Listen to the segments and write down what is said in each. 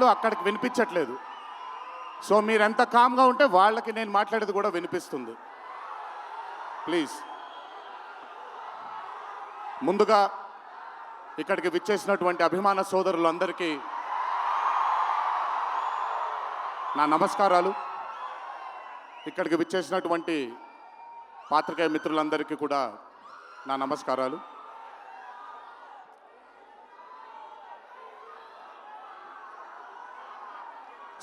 అక్కడికి వినిపించట్లేదు. సో మీరు ఎంత కామ్గా ఉంటే వాళ్ళకి నేను మాట్లాడేది కూడా వినిపిస్తుంది. ప్లీజ్. ముందుగా ఇక్కడికి విచ్చేసినటువంటి అభిమాన సోదరులందరికీ నా నమస్కారాలు. ఇక్కడికి విచ్చేసినటువంటి పాత్రికేయ మిత్రులందరికీ కూడా నా నమస్కారాలు.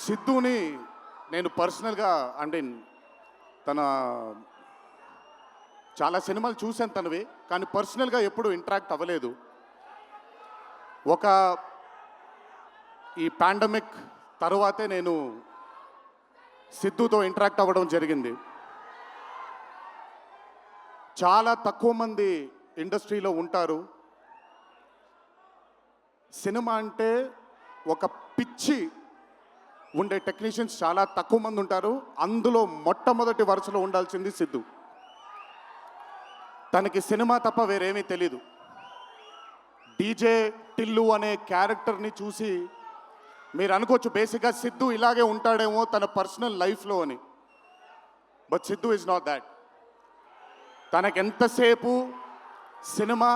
సిద్ధుని నేను పర్సనల్గా అంటే తన చాలా సినిమాలు చూశాను తనవి, కానీ పర్సనల్గా ఎప్పుడు ఇంటరాక్ట్ అవ్వలేదు. ఈ పాండమిక్ తరువాతే నేను సిద్ధుతో ఇంటరాక్ట్ అవ్వడం జరిగింది. చాలా తక్కువ మంది ఇండస్ట్రీలో ఉంటారు. సినిమా అంటే ఒక పిచ్చి ఉండే టెక్నీషియన్స్ చాలా తక్కువ మంది ఉంటారు. అందులో మొట్టమొదటి వరుసలో ఉండాల్సింది సిద్ధు. తనకి సినిమా తప్ప వేరేమీ తెలీదు. డీజే టిల్లు అనే క్యారెక్టర్ని చూసి మీరు అనుకోవచ్చు బేసిక్గా సిద్ధు ఇలాగే ఉంటాడేమో తన పర్సనల్ లైఫ్లో అని. But Siddhu is not that. తనకెంతసేపు సినిమా,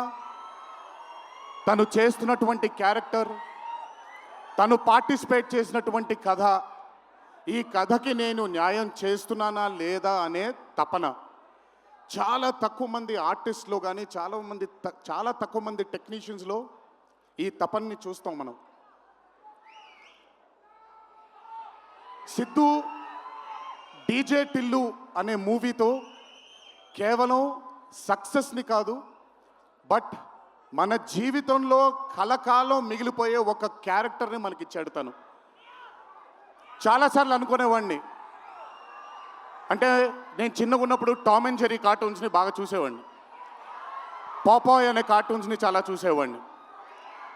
తను చేస్తున్నటువంటి క్యారెక్టర్, తను పార్టిసిపేట్ చేసినటువంటి కథ, ఈ కథకి నేను న్యాయం చేస్తున్నానా లేదా అనే తపన. చాలా తక్కువ మంది ఆర్టిస్ట్లో కానీ చాలా తక్కువ మంది టెక్నీషియన్స్లో ఈ తపనని చూస్తాం మనం. సిద్ధు డీజే టిల్లు అనే మూవీతో కేవలం సక్సెస్ని కాదు, బట్ మన జీవితంలో కలకాలం మిగిలిపోయే ఒక క్యారెక్టర్ని మనకిచ్చాడు తను. చాలాసార్లు అనుకునేవాడిని, అంటే నేను చిన్నగా ఉన్నప్పుడు టామ్ అండ్ జెర్రీ కార్టూన్స్ని బాగా చూసేవాడిని, పాపాయ్ అనే కార్టూన్స్ని చాలా చూసేవాడిని,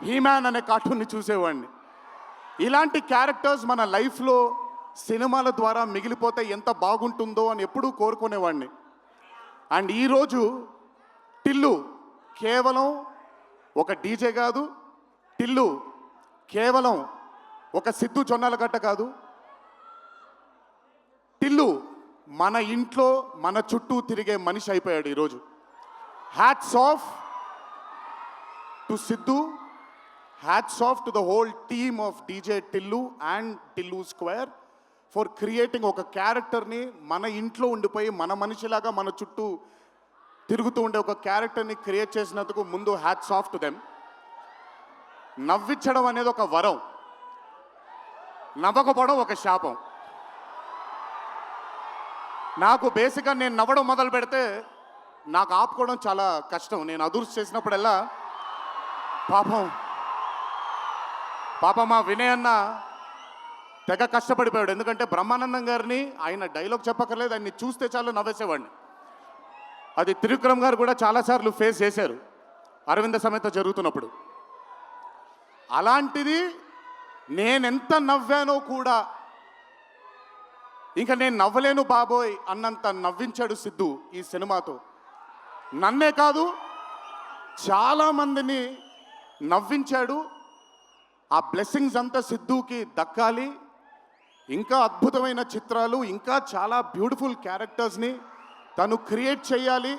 హీమ్యాన్ అనే కార్టూన్ని చూసేవాడిని. ఇలాంటి క్యారెక్టర్స్ మన లైఫ్లో సినిమాల ద్వారా మిగిలిపోతే ఎంత బాగుంటుందో అని ఎప్పుడూ కోరుకునేవాడిని. అండ్ ఈరోజు టిల్లు కేవలం ఒక డీజే కాదు, టిల్లు కేవలం ఒక సిద్ధు జొన్నలగడ్డ కాదు, టిల్లు మన ఇంట్లో మన చుట్టూ తిరిగే మనిషి అయిపోయాడు ఈరోజు. Hats off to Siddhu, hats off to the whole team of DJ Tillu and Tillu square for creating ఒక క్యారెక్టర్ని మన ఇంట్లో ఉండిపోయి మన మనిషిలాగా మన చుట్టూ తిరుగుతూ ఉండే ఒక క్యారెక్టర్ని క్రియేట్ చేసినందుకు ముందు హ్యాట్స్ ఆఫ్ టు దెమ్. నవ్వించడం అనేది ఒక వరం, నవ్వకపోవడం ఒక శాపం. నాకు బేసిక్గా నేను నవ్వడం మొదలు పెడితే నాకు ఆపుకోవడం చాలా కష్టం. నేను అదుర్స్ చేసినప్పుడల్లా పాపం మా వినయ్ అన్న తెగ కష్టపడిపోయాడు. ఎందుకంటే బ్రహ్మానందం గారిని ఆయన డైలాగ్ చెప్పక్కర్లేదు, ఆయన్ని చూస్తే చాలు నవ్వేసేవాడిని. అది త్రివిక్రమ్ గారు కూడా చాలాసార్లు ఫేస్ చేశారు అరవింద సమేత జరుగుతున్నప్పుడు. అలాంటిది నేనెంత నవ్వానో కూడా, ఇంకా నేను నవ్వలేను బాబోయ్ అన్నంత నవ్వించాడు సిద్ధు ఈ సినిమాతో. నన్నే కాదు చాలామందిని నవ్వించాడు. ఆ బ్లెస్సింగ్స్ అంతా సిద్ధుకి దక్కాలి. ఇంకా అద్భుతమైన చిత్రాలు, ఇంకా చాలా బ్యూటిఫుల్ క్యారెక్టర్స్ని తను క్రియేట్ చేయాలి,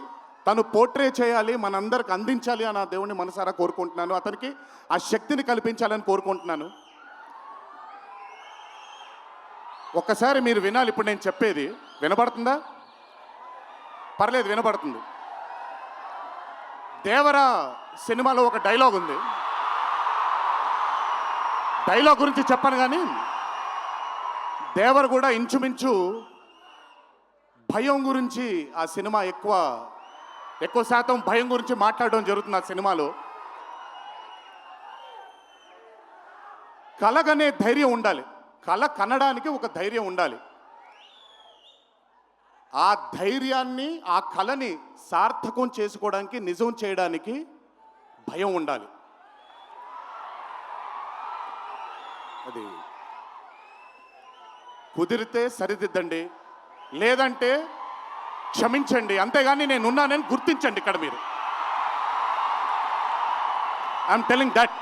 తను పోర్ట్రే చేయాలి, మనందరికి అందించాలి అని ఆ దేవుణ్ణి మనసారా కోరుకుంటున్నాను. అతనికి ఆ శక్తిని కల్పించాలని కోరుకుంటున్నాను. ఒక్కసారి మీరు వినాలి ఇప్పుడు నేను చెప్పేది. వినపడుతుందా? పర్లేదు, వినపడుతుంది. దేవరా సినిమాలో ఒక డైలాగ్ ఉంది. డైలాగ్ గురించి చెప్పను కానీ దేవర్ కూడా ఇంచుమించు భయం గురించి ఆ సినిమా ఎక్కువ శాతం భయం గురించి మాట్లాడడం జరుగుతుంది ఆ సినిమాలో. కలగనే ధైర్యం ఉండాలి, కళ కనడానికి ఒక ధైర్యం ఉండాలి. ఆ ధైర్యాన్ని, ఆ కళని సార్థకం చేసుకోవడానికి, నిజం చేయడానికి భయం ఉండాలి. అది కుదిరితే సరిదిద్దండి, లేదంటే క్షమించండి, అంతేగాని నేనున్నానని గుర్తించండి. ఇక్కడ మీరు ఐఎమ్ టెలింగ్ దట్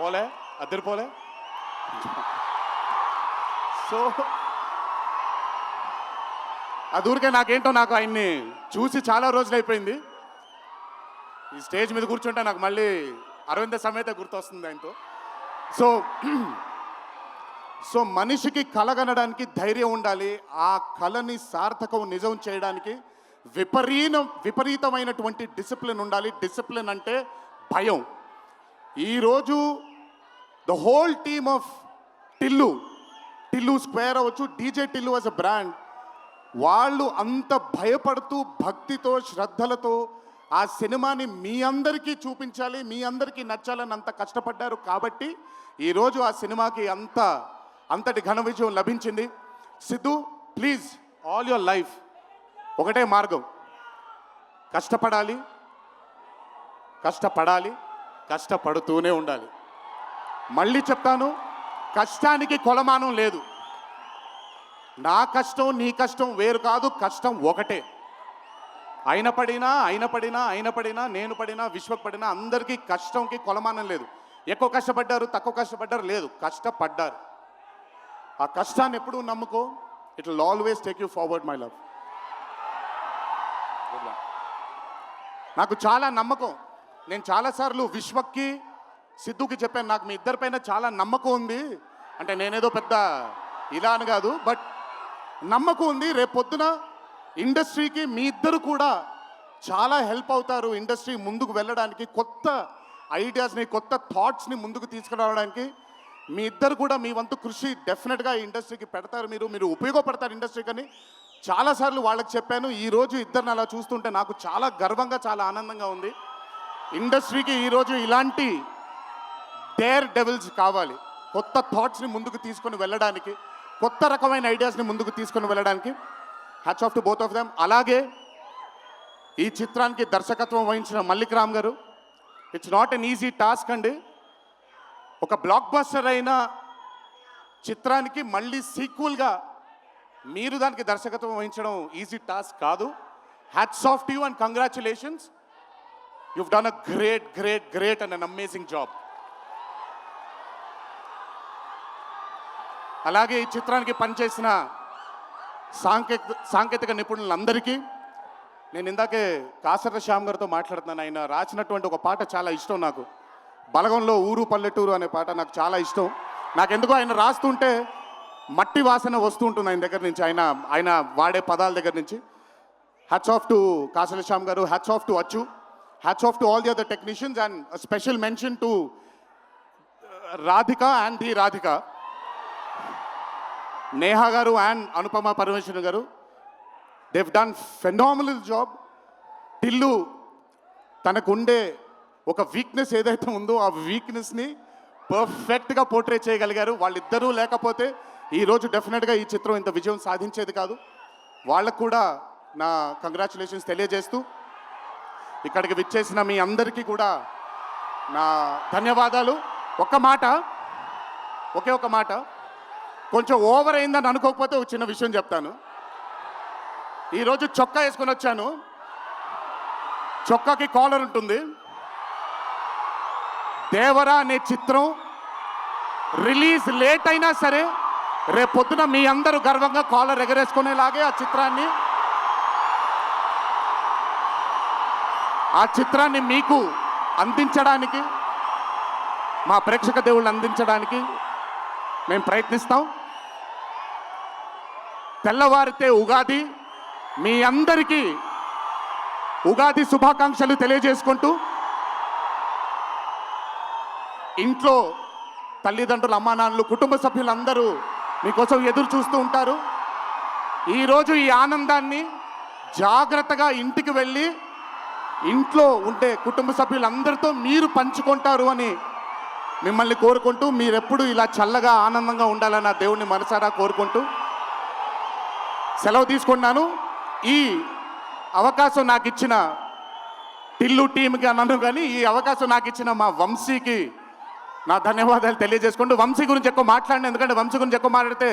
పోలే అద్దరిపోలే. సో అది ఊరికే నాకేంటో నాకు ఆయన్ని చూసి చాలా రోజులు అయిపోయింది. ఈ స్టేజ్ మీద కూర్చుంటే నాకు మళ్ళీ అరవింద సమేత గుర్తొస్తుంది ఆయనతో. సో సో మనిషికి కలగనడానికి ధైర్యం ఉండాలి. ఆ కళని సార్థకం నిజం చేయడానికి విపరీతమైనటువంటి డిసిప్లిన్ ఉండాలి. డిసిప్లిన్ అంటే భయం. ఈరోజు the whole team of Tillu square అవ్వచ్చు, DJ Tillu as a brand, వాళ్ళు అంత భయపడుతూ భక్తితో శ్రద్ధలతో ఆ సినిమాని మీ అందరికీ చూపించాలి, మీ అందరికీ నచ్చాలని అంత కష్టపడ్డారు. కాబట్టి ఈరోజు ఆ సినిమాకి అంతటి ఘన విజయం లభించింది. Siddhu, please, all your life ఒకటే మార్గం, కష్టపడాలి, కష్టపడుతూనే ఉండాలి. మళ్ళీ చెప్తాను, కష్టానికి కొలమానం లేదు. నా కష్టం నీ కష్టం వేరు కాదు, కష్టం ఒకటే. ఆయన పడినా నేను పడినా విశ్వక్ పడినా అందరికీ కష్టంకి కొలమానం లేదు. ఎక్కువ కష్టపడ్డారు, తక్కువ కష్టపడ్డారు లేదు, కష్టపడ్డారు. ఆ కష్టాన్ని ఎప్పుడూ నమ్ముకో. It will always take you forward my love. నాకు చాలా నమ్మకం. నేను చాలాసార్లు విశ్వక్కి సిద్ధుకి చెప్పాను, నాకు మీ ఇద్దరిపైన చాలా నమ్మకం ఉంది. అంటే నేనేదో పెద్ద ఇలా అని కాదు, బట్ నమ్మకం ఉంది. రేపొద్దున ఇండస్ట్రీకి మీ ఇద్దరు కూడా చాలా హెల్ప్ అవుతారు. ఇండస్ట్రీ ముందుకు వెళ్ళడానికి, కొత్త ఐడియాస్ని, కొత్త థాట్స్ని ముందుకు తీసుకురావడానికి మీ ఇద్దరు కూడా మీ వంతు కృషి డెఫినెట్గా ఈ ఇండస్ట్రీకి పెడతారు. మీరు ఉపయోగపడతారు ఇండస్ట్రీకి అని చాలాసార్లు వాళ్ళకి చెప్పాను. ఈరోజు ఇద్దరిని అలా చూస్తుంటే నాకు చాలా గర్వంగా, చాలా ఆనందంగా ఉంది. ఇండస్ట్రీకి ఈరోజు ఇలాంటి డేర్ డెవిల్స్ కావాలి, కొత్త థాట్స్ని ముందుకు తీసుకొని వెళ్ళడానికి, కొత్త రకమైన ఐడియాస్ని ముందుకు తీసుకొని వెళ్ళడానికి. Hats off to both of them. అలాగే ఈ చిత్రానికి దర్శకత్వం వహించిన మల్లిక్ రామ్ గారు, it's not an easy task అండి. ఒక బ్లాక్ బస్టర్ అయిన చిత్రానికి మళ్ళీ సీక్వెల్గా మీరు దానికి దర్శకత్వం వహించడం ఈజీ టాస్క్ కాదు. Hats off to you and congratulations. You've done a great and an amazing job. అలాగే ఈ చిత్రానికి పనిచేసిన సాంకేతిక నిపుణులందరికీ, నేను ఇందాకే కాసర్ల శ్యామ్ గారితో మాట్లాడుతున్నాను. ఆయన రాసినటువంటి ఒక పాట చాలా ఇష్టం నాకు, బలగంలో ఊరు పల్లెటూరు అనే పాట నాకు చాలా ఇష్టం. నాకెందుకో ఆయన రాస్తుంటే మట్టి వాసన వస్తూ ఉంటుంది ఆయన దగ్గర నుంచి, ఆయన వాడే పదాల దగ్గర నుంచి. Hats off to Kasarla Shyam garu, hats off to Achu, hats off to all the other technicians, and special mention to Radhika and the Radhika, Neha garu and Anupama Parameswaran garu. They've done phenomenal job. Tillu తనకుండే ఒక వీక్నెస్ ఏదైతే ఉందో ఆ వీక్నెస్ని పర్ఫెక్ట్గా పోర్ట్రే చేయగలిగారు. వాళ్ళిద్దరూ లేకపోతే ఈరోజు డెఫినెట్గా ఈ చిత్రం ఇంత విజయం సాధించేది కాదు. వాళ్ళకు కూడా నా కంగ్రాచులేషన్స్ తెలియజేస్తూ, ఇక్కడికి విచ్చేసిన మీ అందరికీ కూడా నా ధన్యవాదాలు. ఒకే ఒక మాట, కొంచెం ఓవర్ అయిందని అనుకోకపోతే ఒక చిన్న విషయం చెప్తాను. ఈరోజు చొక్కా వేసుకొని వచ్చాను, చొక్కాకి కాలర్ ఉంటుంది. దేవరా అనే చిత్రం రిలీజ్ లేట్ అయినా సరే రేపొద్దున మీ అందరూ గర్వంగా కాలర్ ఎగరేసుకునేలాగే ఆ చిత్రాన్ని మీకు అందించడానికి, మా ప్రేక్షక దేవుళ్ళు అందించడానికి మేము ప్రయత్నిస్తాం. తెల్లవారితే ఉగాది, మీ అందరికీ ఉగాది శుభాకాంక్షలు తెలియజేసుకుంటూ, ఇంట్లో తల్లిదండ్రులు, అమ్మానాన్నలు, కుటుంబ సభ్యులందరూ మీకోసం ఎదురు చూస్తూ ఉంటారు. ఈరోజు ఈ ఆనందాన్ని జాగ్రత్తగా ఇంటికి వెళ్ళి ఇంట్లో ఉండే కుటుంబ సభ్యులందరితో మీరు పంచుకుంటారు అని మిమ్మల్ని కోరుకుంటూ, మీరెప్పుడు ఇలా చల్లగా ఆనందంగా ఉండాలని ఆ దేవుణ్ణి మనసారా కోరుకుంటూ సెలవు తీసుకున్నాను. ఈ అవకాశం నాకు ఇచ్చిన టిల్లు టీంకి అన్నాను, కానీ ఈ అవకాశం నాకు ఇచ్చిన మా వంశీకి నా ధన్యవాదాలు తెలియజేసుకుంటూ, వంశీ గురించి ఎక్కువ మాట్లాడిన, ఎందుకంటే వంశీ గురించి ఎక్కువ మాట్లాడితే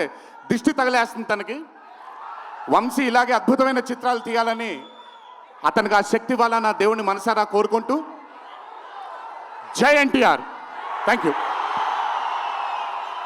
దిష్టి తగిలేస్తుంది తనకి. వంశీ ఇలాగే అద్భుతమైన చిత్రాలు తీయాలని, అతనికి ఆ శక్తి వల్ల నా దేవుని మనసారా కోరుకుంటూ, జై ఎన్టీఆర్. Thank you.